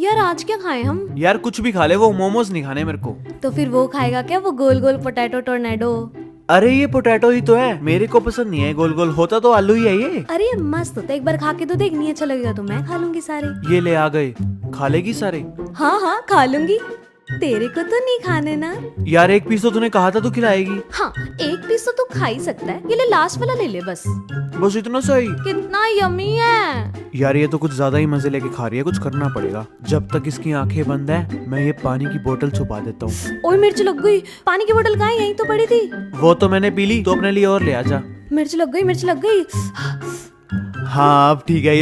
यार आज क्या खाएं हम? यार कुछ भी खा ले, वो मोमोज नहीं खाने मेरे को। तो फिर वो खाएगा क्या, वो गोल गोल पोटैटो टोर्नेडो? अरे ये पोटैटो ही तो है, मेरे को पसंद नहीं है। गोल गोल होता तो आलू ही है ये। अरे ये मस्त होता है, एक बार खा के तो देख, नहीं अच्छा लगेगा तो मैं खा लूंगी सारे। ये ले आ गए, खा लेगी सारे? हाँ हाँ खा लूंगी, तेरे को तो नहीं खाने ना? यार एक पीस तो तूने कहा था तू खिलाएगी। हाँ एक पीस तो तू खा ही सकता है, ये ले लास्ट वाला ले ले बस। बस इतना सही? कितना यमी है। यार ये तो कुछ ज्यादा ही मजे लेके खा रही है, कुछ करना पड़ेगा। जब तक इसकी आंखें बंद है मैं ये पानी की बोतल छुपा देता हूँ। ओए मिर्च लग गई, पानी की बोतल कहाँ है, यहीं तो पड़ी थी। वो तो मैंने पी ली, तो अपने लिए और ले आ जा। मिर्च लग गई, मिर्च लग गई। हाँ अब ठीक है ये